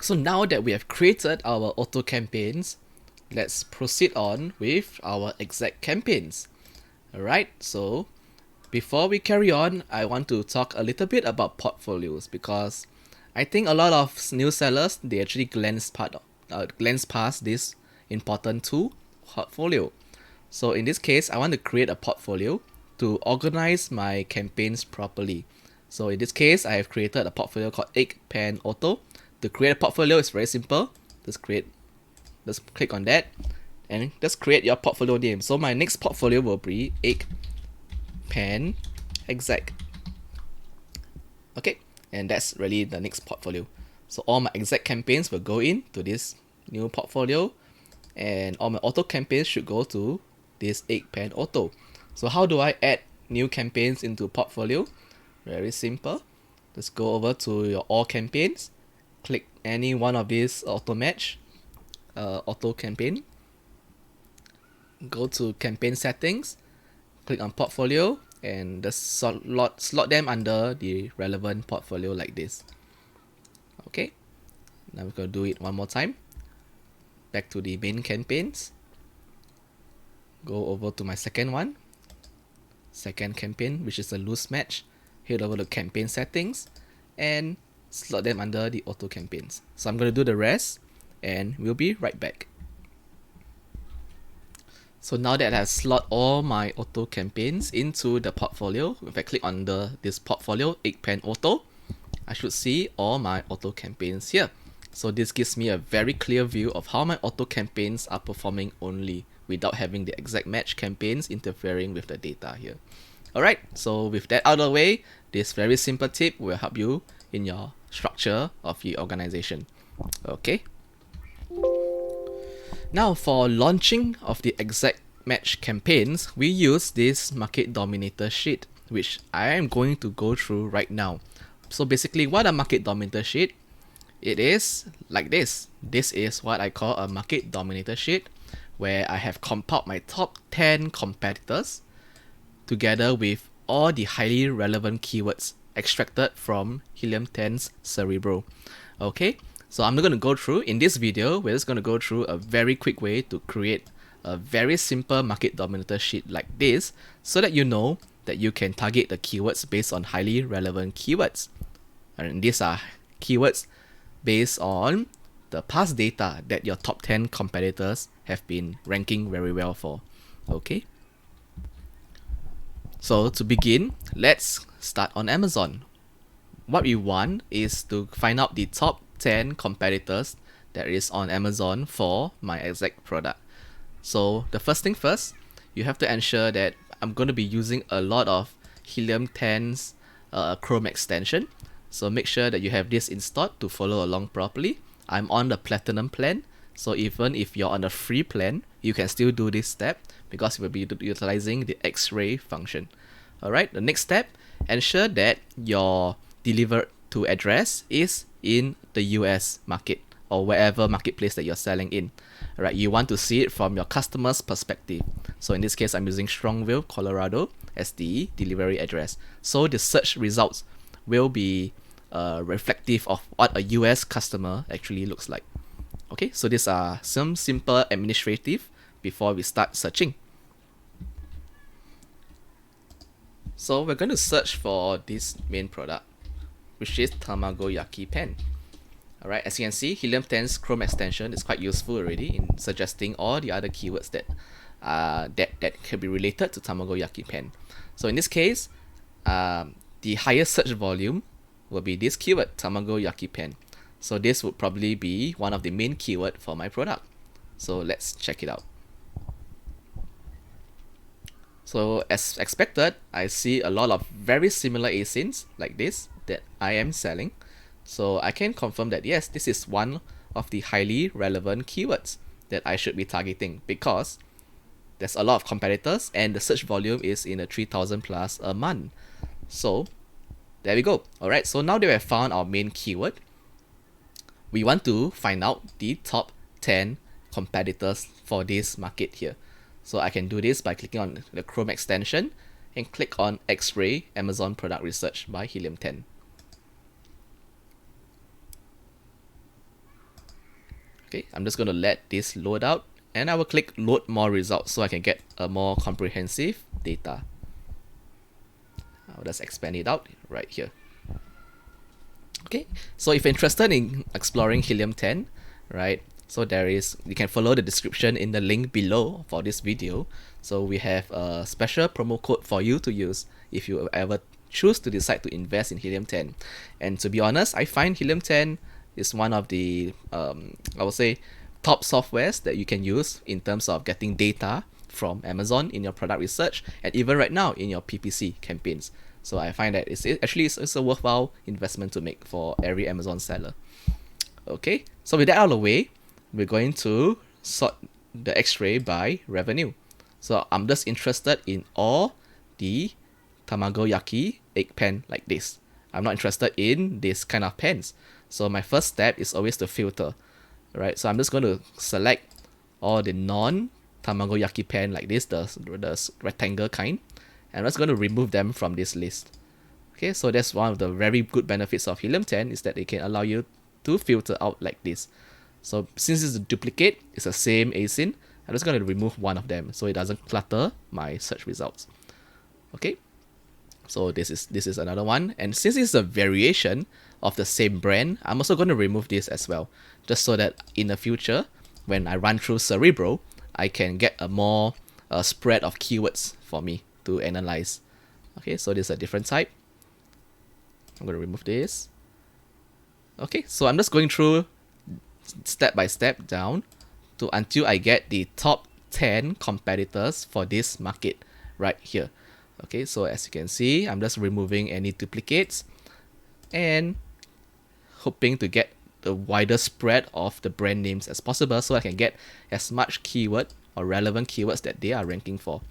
So now that we have created our auto campaigns, let's proceed on with our exact campaigns. Alright, so before we carry on, I want to talk a little bit about portfolios because I think a lot of new sellers, they actually glance past this important tool, portfolio. So in this case, I want to create a portfolio to organize my campaigns properly. So in this case, I have created a portfolio called Egg Pan Auto. To create a portfolio is very simple. Just click on that and just create your portfolio name. So my next portfolio will be Egg Pan Exec. Okay, and that's really the next portfolio. So all my exact campaigns will go into this new portfolio, and all my auto campaigns should go to this Egg Pan Auto. So how do I add new campaigns into portfolio? Very simple. Just go over to your all campaigns, click any one of these auto campaign, go to campaign settings, click on portfolio, and just slot them under the relevant portfolio like this. Okay, now we're going to do it one more time. Back to the main campaigns, go over to my second campaign, which is a loose match. Head over to campaign settings and slot them under the auto campaigns. So I'm going to do the rest and we'll be right back. So now that I've slot all my auto campaigns into the portfolio, if I click on this portfolio, Egg Pan Auto, I should see all my auto campaigns here. So this gives me a very clear view of how my auto campaigns are performing only without having the exact match campaigns interfering with the data here. Alright, so with that out of the way, this very simple tip will help you in your structure of the organization. Okay. Now for launching of the exact match campaigns, we use this Market Dominator sheet, which I am going to go through right now. So basically, what a Market Dominator sheet? It is like this. This is what I call a Market Dominator sheet, where I have compiled my top 10 competitors together with all the highly relevant keywords extracted from Helium 10's Cerebro. Okay, so I'm not going to go through. In this video, we're just going to go through a very quick way to create a very simple Market Dominator sheet like this, so that you know that you can target the keywords based on highly relevant keywords. And these are keywords based on the past data that your top 10 competitors have been ranking very well for. Okay. So to begin, let's start on Amazon. What we want is to find out the top 10 competitors that is on Amazon for my exact product. So the first thing first, you have to ensure that I'm going to be using a lot of Helium 10's Chrome extension. So make sure that you have this installed to follow along properly. I'm on the Platinum plan, so even if you're on the free plan, you can still do this step because we'll be utilizing the X-ray function. Alright, the next step, ensure that your delivered to address is in the US market or wherever marketplace that you're selling in. Alright, you want to see it from your customer's perspective. So in this case, I'm using Strongville, Colorado as the delivery address. So the search results will be reflective of what a US customer actually looks like. Okay, so these are some simple administrative before we start searching. So we're going to search for this main product, which is Tamagoyaki Pen. Alright, as you can see, Helium 10's Chrome extension is quite useful already in suggesting all the other keywords that can be related to Tamagoyaki Pen. So in this case, the highest search volume will be this keyword, Tamagoyaki Pen. So this would probably be one of the main keyword for my product. So let's check it out. So as expected, I see a lot of very similar asins like this that I am selling. So I can confirm that yes, this is one of the highly relevant keywords that I should be targeting because there's a lot of competitors and the search volume is in the 3,000 plus a month. So there we go. Alright, so now that we have found our main keyword, we want to find out the top 10 competitors for this market here. So I can do this by clicking on the Chrome extension and click on X-Ray Amazon Product Research by Helium 10. Okay, I'm just going to let this load out, and I will click load more results so I can get a more comprehensive data. I'll just expand it out right here. Okay, so if you're interested in exploring Helium-10, right, so you can follow the description in the link below for this video. So we have a special promo code for you to use if you ever choose to decide to invest in Helium-10. And to be honest, I find Helium-10 is one of the, I would say, top softwares that you can use in terms of getting data from Amazon in your product research, and even right now in your PPC campaigns. So I find that it's a worthwhile investment to make for every Amazon seller. Okay, so with that out of the way, we're going to sort the X-ray by revenue. So I'm just interested in all the tamagoyaki egg pen like this. I'm not interested in this kind of pens. So my first step is always to filter, right? So I'm just going to select all the non-tamagoyaki pen like this, the rectangle kind, and I'm just going to remove them from this list. Okay, so that's one of the very good benefits of Helium-10 is that it can allow you to filter out like this. So since it's a duplicate, it's the same ASIN, I'm just going to remove one of them so it doesn't clutter my search results. Okay, so this is another one, and since it's a variation of the same brand, I'm also going to remove this as well, just so that in the future, when I run through Cerebro, I can get a more spread of keywords for me to analyze. Okay, so this is a different type. I'm going to remove this. Okay, so I'm just going through step by step down until I get the top 10 competitors for this market right here. Okay, so as you can see, I'm just removing any duplicates and hoping to get the wider spread of the brand names as possible so I can get as much keyword or relevant keywords that they are ranking for.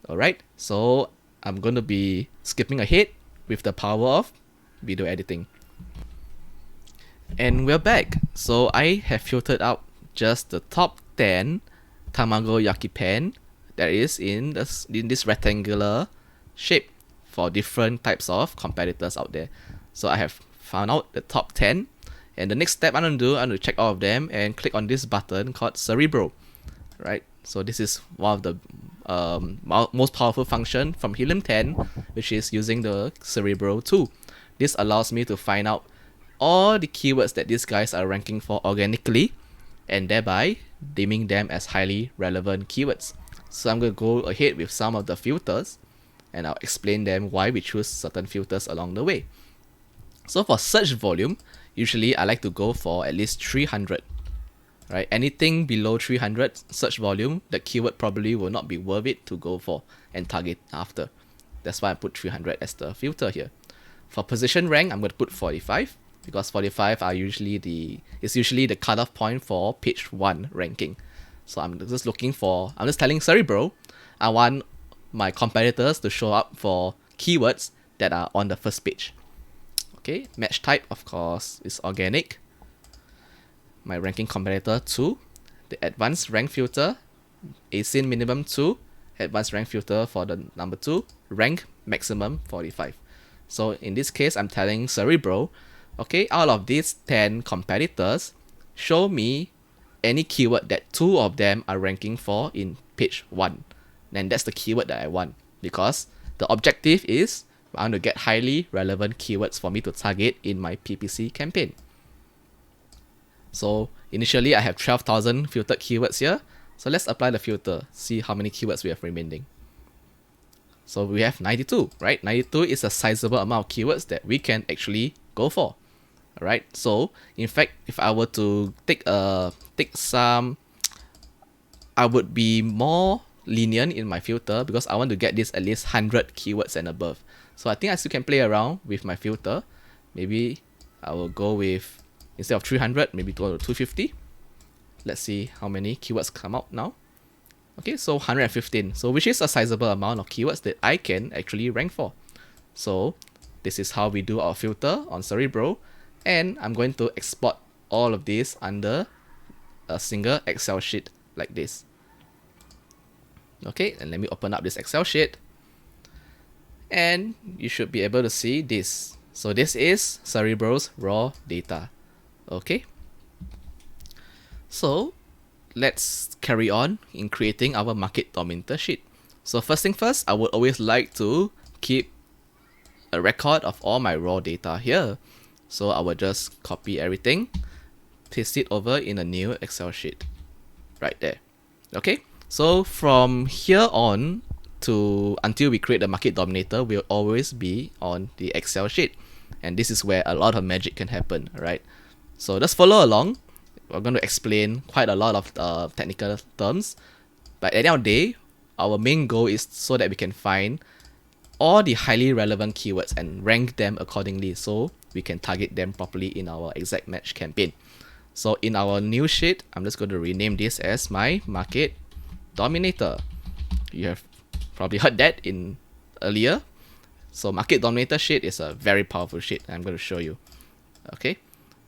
Alright, so I'm going to be skipping ahead with the power of video editing. And we're back. So I have filtered out just the top 10 tamagoyaki pen that is in this rectangular shape for different types of competitors out there. So I have found out the top 10, and the next step I'm going to do, I'm going to check all of them and click on this button called Cerebro. Right, so this is one of the most powerful function from Helium-10, which is using the Cerebro tool. This allows me to find out all the keywords that these guys are ranking for organically, and thereby deeming them as highly relevant keywords. So I'm going to go ahead with some of the filters, and I'll explain them why we choose certain filters along the way. So for search volume, usually I like to go for at least 300. Right, anything below 300 search volume, the keyword probably will not be worth it to go for and target after. That's why I put 300 as the filter here. For position rank, I'm going to put 45 because 45 is usually the cutoff point for page 1 ranking. So I'm just telling Cerebro, I want my competitors to show up for keywords that are on the first page. Okay, match type, of course, is organic. My ranking competitor 2, the advanced rank filter, ASIN minimum 2, advanced rank filter for the number 2, rank maximum 45. So in this case, I'm telling Cerebro, okay, out of these 10 competitors, show me any keyword that 2 of them are ranking for in page 1. And that's the keyword that I want, because the objective is I want to get highly relevant keywords for me to target in my PPC campaign. So initially I have 12,000 filtered keywords here. So let's apply the filter, see how many keywords we have remaining. So we have 92, right? 92 is a sizable amount of keywords that we can actually go for. Alright, so in fact, if I were to take some, I would be more lenient in my filter because I want to get this at least 100 keywords and above. So I think I still can play around with my filter. Maybe I will go with, instead of 300, maybe go to 250. Let's see how many keywords come out now. Okay, so 115. So which is a sizable amount of keywords that I can actually rank for. So this is how we do our filter on Cerebro. And I'm going to export all of this under a single Excel sheet like this. Okay, and let me open up this Excel sheet. And you should be able to see this. So this is Cerebro's raw data. Okay. So let's carry on in creating our market dominator sheet. So first thing first, I would always like to keep a record of all my raw data here. So I will just copy everything, paste it over in a new Excel sheet right there. Okay, so from here on to until we create the market dominator will always be on the Excel sheet, and this is where a lot of magic can happen, right? So just follow along. We're going to explain quite a lot of technical terms, but at the end of the day, our main goal is so that we can find all the highly relevant keywords and rank them accordingly so we can target them properly in our exact match campaign. So in our new sheet, I'm just going to rename this as my market dominator. You have probably heard that in earlier. So market dominator sheet is a very powerful sheet. I'm going to show you. Okay,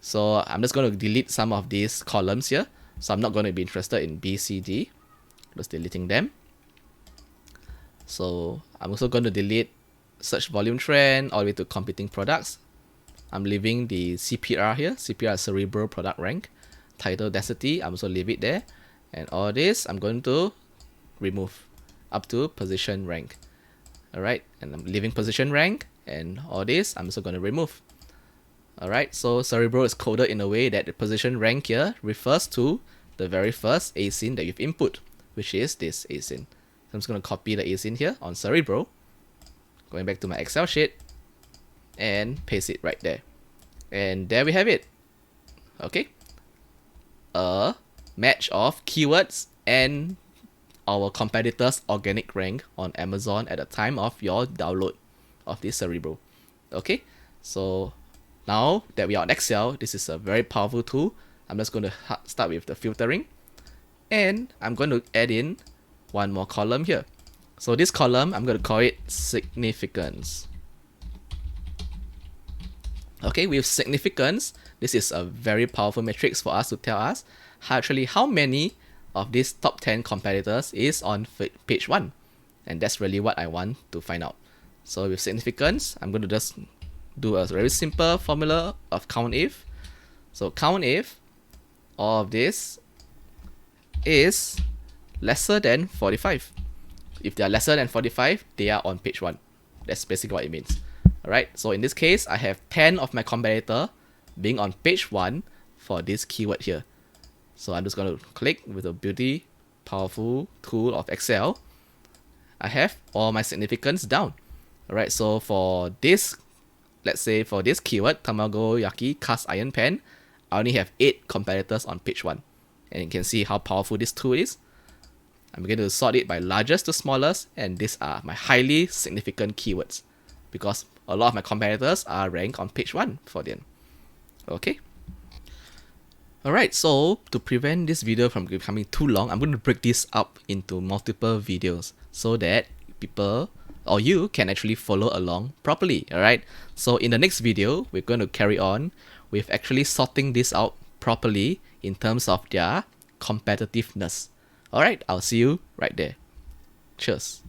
so I'm just going to delete some of these columns here. So I'm not going to be interested in B, C, D. Just deleting them. So I'm also going to delete search volume trend all the way to competing products. I'm leaving the CPR here. CPR is cerebral product rank. Title density, I'm also leave it there. And all this, I'm going to remove up to position rank. Alright, and I'm leaving position rank. And all this, I'm also going to remove. Alright, so cerebral is coded in a way that the position rank here refers to the very first asyn that you've input, which is this asyn. So I'm just going to copy the asyn here on cerebral. Going back to my Excel sheet. And paste it right there. And there we have it. Okay. A match of keywords and our competitors' organic rank on Amazon at the time of your download of this cerebral. Okay. So now that we are on Excel, this is a very powerful tool. I'm just going to start with the filtering. And I'm going to add in one more column here. So this column, I'm going to call it significance. Okay, with significance, this is a very powerful matrix for us to tell us how many of these top 10 competitors is on page 1. And that's really what I want to find out. So with significance, I'm going to just do a very simple formula of count if. So count if all of this is lesser than 45. If they are lesser than 45, they are on page 1. That's basically what it means. Alright, so in this case, I have 10 of my competitor being on page 1 for this keyword here. So I'm just going to click with the beauty, powerful tool of Excel. I have all my significance down. Alright, so for this, let's say for this keyword, Tamago Yaki Cast Iron Pan, I only have 8 competitors on page 1. And you can see how powerful this tool is. I'm going to sort it by largest to smallest, and these are my highly significant keywords because a lot of my competitors are ranked on page 1 for them. Okay. Alright, so to prevent this video from becoming too long, I'm going to break this up into multiple videos so that people or you can actually follow along properly. Alright, so in the next video, we're going to carry on with actually sorting this out properly in terms of their competitiveness. Alright, I'll see you right there. Cheers.